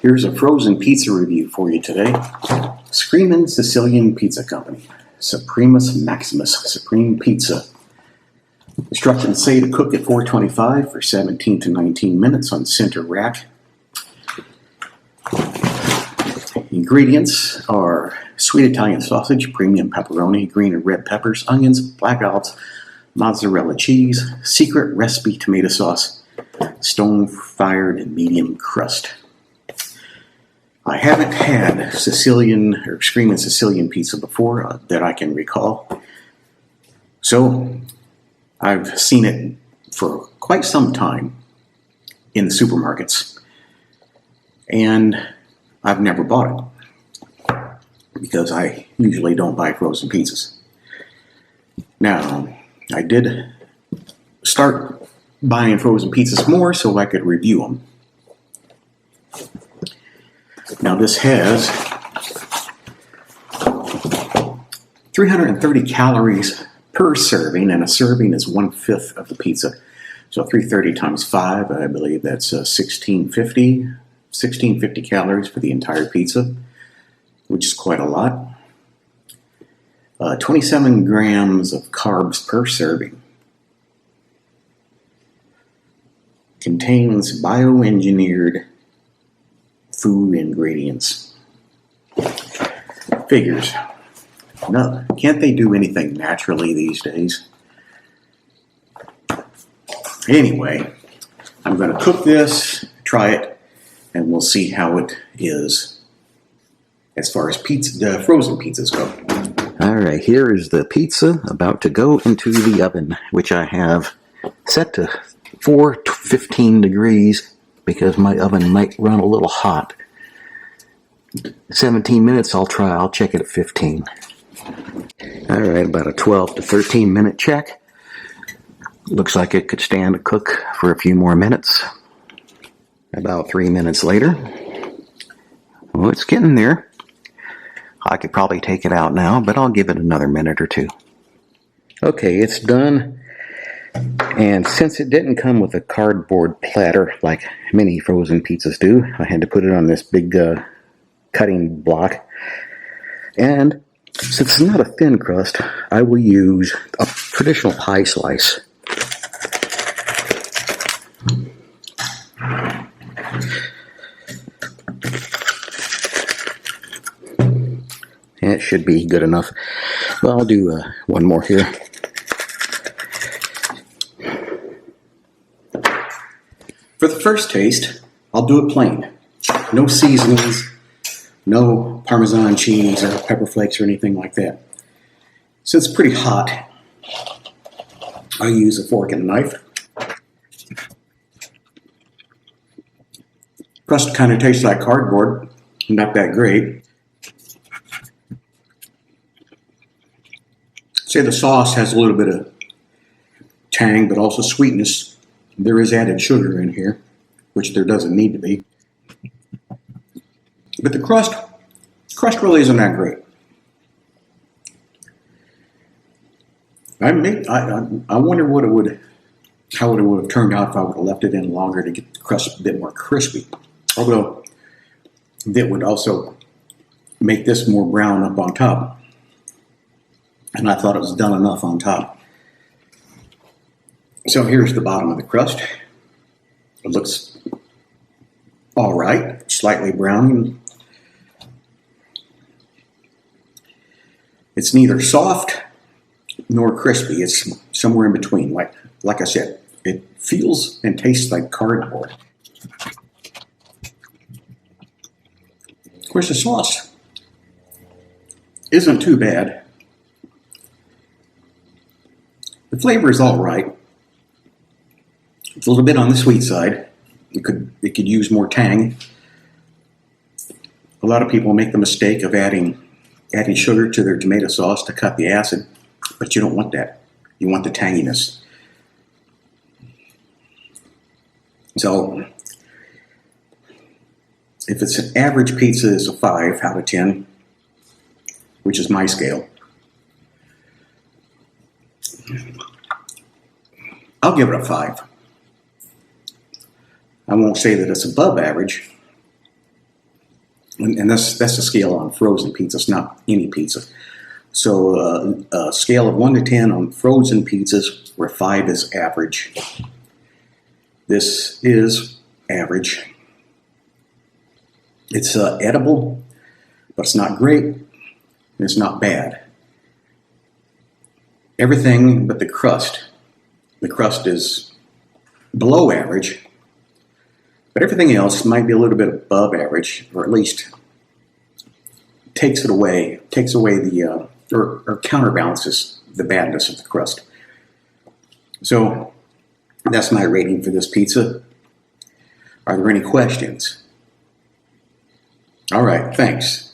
Here's a frozen pizza review for you today. Screamin Sicilian Pizza Company. Supremus Maximus Supreme Pizza. Instructions say to cook at 425 for 17 to 19 minutes on center rack. Ingredients are sweet Italian sausage, premium pepperoni, green and red peppers, onions, black olives, mozzarella cheese, secret recipe tomato sauce, stone-fired and medium crust. I haven't had Sicilian or Screamin Sicilian pizza before that I can recall. So I've seen it for quite some time in the supermarkets. And I've never bought it because I usually don't buy frozen pizzas. Now, I did start buying frozen pizzas more so I could review them. Now this has 330 calories per serving, and a serving is 1/5 of the pizza. So 330 times 5, I believe that's 1650 calories for the entire pizza, which is quite a lot. 27 grams of carbs per serving. Contains bioengineered food ingredients. Figures. No, can't they do anything naturally these days? Anyway, I'm going to cook this, try it, and we'll see how it is as far as pizza, the frozen pizzas go. All right, here is the pizza about to go into the oven, which I have set to 415 degrees because my oven might run a little hot. 17 minutes I'll check it at 15. All right, about a 12 to 13 minute check. Looks like it could stand to cook for a few more minutes. About 3 minutes later. Well, it's getting there. I could probably take it out now, but I'll give it another minute or two. Okay, it's done. And since it didn't come with a cardboard platter like many frozen pizzas do, I had to put it on this big cutting block. And since it's not a thin crust, I will use a traditional pie slice. It should be good enough. Well, I'll do one more here. For the first taste, I'll do it plain. No seasonings, no Parmesan cheese or pepper flakes or anything like that. Since it's pretty hot, I use a fork and a knife. Crust kind of tastes like cardboard, not that great. Say the sauce has a little bit of tang, but also sweetness. There is added sugar in here, which there doesn't need to be. But the crust really isn't that great. I wonder how it would have turned out if I would have left it in longer to get the crust a bit more crispy. Although that would also make this more brown up on top. And I thought it was done enough on top. So here's the bottom of the crust. It looks all right, slightly brown. It's neither soft nor crispy. It's somewhere in between. Like I said, it feels and tastes like cardboard. Of course, the sauce isn't too bad. The flavor is all right. It's a little bit on the sweet side. It could use more tang. A lot of people make the mistake of adding sugar to their tomato sauce to cut the acid, but you don't want that. You want the tanginess. So if it's an average pizza, it's a 5 out of 10, which is my scale. I'll give it a 5. I won't say that it's above average, and that's the scale on frozen pizzas, not any pizza. So a scale of 1 to 10 on frozen pizzas, where 5 is average. This is average. It's edible, but it's not great, and it's not bad. Everything but the crust. The crust is below average, but everything else might be a little bit above average, or at least takes away the, or counterbalances the badness of the crust. So that's my rating for this pizza. Are there any questions? All right, thanks.